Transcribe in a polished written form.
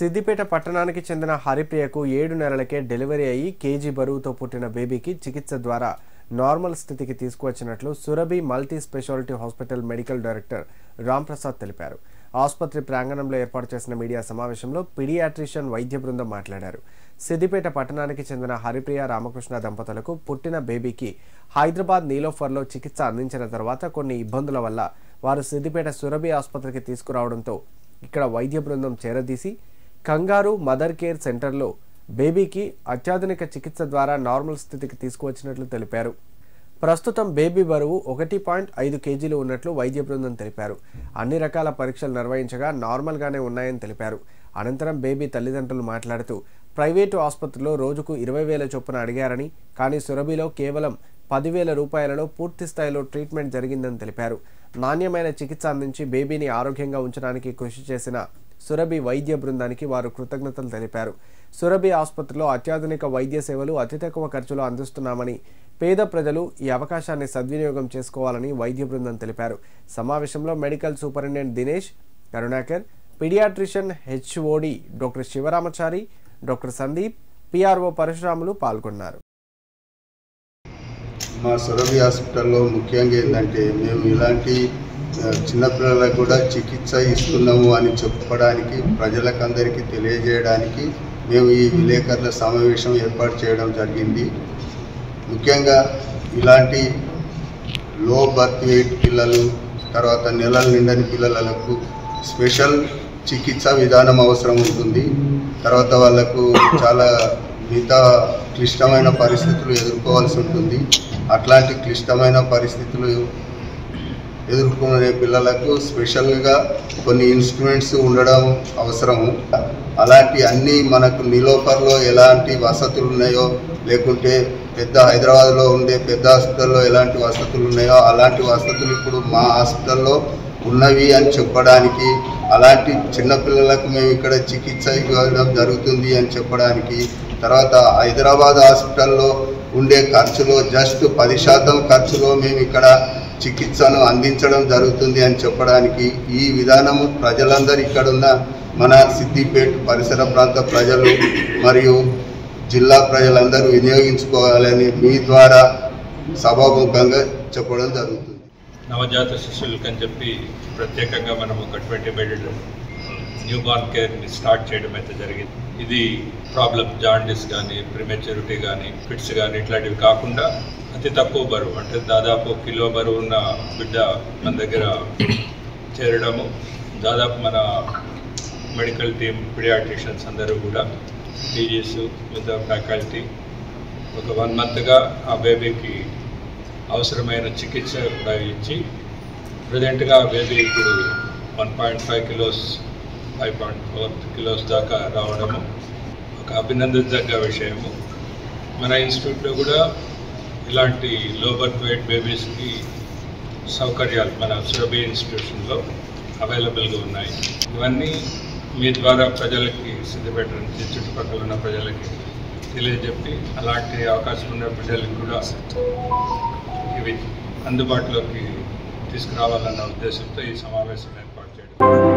సిద్దిపేట పట్టణానికి చెందిన హరిప్రియకు 7 నెలలకే డెలివరీ అయ్యి కేజీ బరువుతో పుట్టిన బేబీకి చికిత్స ద్వారా నార్మల్ స్థితికి తీసుకువచ్చినట్లు Surabhi multi speciality hospital medical director Ramprasad తెలిపారు. ఆసుపత్రి ప్రాంగణంలో ఏర్పాటు చేసిన మీడియా సమావేశంలో పీడియాట్రిషియన్ వైద్య బృందం మాట్లాడారు. సిద్దిపేట పట్టణానికి చెందిన హరిప్రియ రామకృష్ణ దంపతులకు పుట్టిన బేబీకి హైదరాబాద్ నీలోఫర్లో చికిత్స అందించిన తర్వాత కొన్ని ఇబ్బందుల వల్ల వారు సిద్దిపేట సురభి ఆసుపత్రికి తీసుకురావడంతో ఇక్కడ వైద్య బృందం చేరదీసి కంగారు మదర్ కేర్ సెంటర్లో బేబీకి అత్యాధునిక చికిత్స ద్వారా నార్మల్ స్థితికి తీసుకువచ్చినట్లు తెలిపారు. ప్రస్తుతం బేబీ బరువు 1.5 కేజీలు ఉన్నట్లు వైద్య బృందం తెలిపారు. అన్ని రకాల పరీక్షలు నిర్వహించగా నార్మల్గానే ఉన్నాయని తెలిపారు. అనంతరం బేబీ తల్లిదండ్రులు మాట్లాడుతూ ప్రైవేటు ఆసుపత్రిలో రోజుకు 20,000 చొప్పున అడిగారని, కానీ సురభిలో కేవలం 10,000 రూపాయలలో పూర్తి స్థాయిలో ట్రీట్మెంట్ జరిగిందని తెలిపారు. నాణ్యమైన చికిత్స అందించి బేబీని ఆరోగ్యంగా ఉంచడానికి కృషి చేసిన సురభి వైద్య బృందానికి వారు కృతజ్ఞతలు తెలిపారు. సురభి ఆసుపత్రిలో అత్యాధునిక వైద్య సేవలు అతి తక్కువ ఖర్చులో అందిస్తున్నామని, పేద ప్రజలు ఈ అవకాశాన్ని సద్వినియోగం చేసుకోవాలని వైద్య బృందం తెలిపారు. సమావేశంలో medical superintendent Dinesh Karunakar, paediatrician HOD doctor Shivaramachari, doctor Sandeep, PRO Parasuramulu పాల్గొన్నారు. మా సురభి హాస్పిటల్లో ముఖ్యంగా ఏంటంటే మేము ఇలాంటి చిన్నపిల్లలకు కూడా చికిత్స ఇస్తున్నాము అని చెప్పడానికి, ప్రజలకందరికీ తెలియజేయడానికి మేము ఈ విలేకరుల సమావేశం ఏర్పాటు చేయడం జరిగింది. ముఖ్యంగా ఇలాంటి లో బర్త్ వెయిట్ పిల్లలు, తర్వాత నెలలు నిండని పిల్లలకు స్పెషల్ చికిత్స విధానం అవసరం ఉంటుంది. తర్వాత వాళ్ళకు చాలా మిగతా క్లిష్టమైన పరిస్థితులు ఎదుర్కోవాల్సి ఉంటుంది. అట్లాంటి క్లిష్టమైన పరిస్థితులు ఎదుర్కొనే పిల్లలకు స్పెషల్గా కొన్ని ఇన్స్ట్రుమెంట్స్ ఉండడం అవసరము. అలాంటి అన్నీ మనకు నీలోఫర్లో ఎలాంటి వసతులు ఉన్నాయో, లేకుంటే పెద్ద హైదరాబాద్లో ఉండే పెద్ద హాస్పిటల్లో ఎలాంటి వసతులు ఉన్నాయో అలాంటి వసతులు ఇప్పుడు మా హాస్పిటల్లో ఉన్నవి అని చెప్పడానికి, అలాంటి చిన్నపిల్లలకు మేము ఇక్కడ చికిత్స ఇవ్వడం జరుగుతుంది అని చెప్పడానికి, తర్వాత హైదరాబాద్ హాస్పిటల్లో ఉండే ఖర్చులో జస్ట్ 10% ఖర్చులో మేము ఇక్కడ చికిత్సను అందించడం జరుగుతుంది అని చెప్పడానికి, ఈ విధానము ప్రజలందరూ ఇక్కడున్న మన సిద్దిపేట పరిసర ప్రాంత ప్రజలు మరియు జిల్లా ప్రజలందరూ వినియోగించుకోవాలని మీ ద్వారా సభాముఖంగా చెప్పడం జరుగుతుంది. నవజాత శిశువులకు అని చెప్పి ప్రత్యేకంగా మనం ఒక 20 బెడ్ న్యూ బార్న్ కేర్ని స్టార్ట్ చేయడం అయితే జరిగింది. ఇది ప్రాబ్లం జాండిస్ కానీ, ప్రిమెచ్యూరిటీ కానీ, ఫిట్స్ కానీ ఇట్లాంటివి కాకుండా అతి తక్కువ బరువు, అంటే దాదాపు కిలో బరువు ఉన్న బిడ్డ మన దగ్గర చేరడము, దాదాపు మన మెడికల్ టీమ్ పీడియాట్రిషియన్స్ అందరూ కూడా టీజీస్ విత్ ఫ్యాకల్టీ ఒక 1 మంత్గా ఆ బేబీకి అవసరమైన చికిత్స కూడా ఇచ్చి ప్రజెంట్గా ఆ బేబీ ఇప్పుడు 1.5 కిలోస్ 5.4 కిలోస్ దాకా రావడము ఒక అభినందించదగ్గ విషయము. మన ఇన్స్టిట్యూట్లో కూడా ఇలాంటి లో బర్త్ వెయిట్ బేబీస్కి సౌకర్యాలు మన సురభి ఇన్స్టిట్యూషన్లో అవైలబుల్గా ఉన్నాయి. ఇవన్నీ మీ ద్వారా ప్రజలకి, సిద్దిపేట నుంచి చుట్టుపక్కల ఉన్న ప్రజలకి తెలియజెప్పి అలాంటి అవకాశం ఉన్న బిడ్డలకు కూడా ఇవి అందుబాటులోకి తీసుకురావాలన్న ఉద్దేశంతో ఈ సమావేశం ఏర్పాటు చేయడం.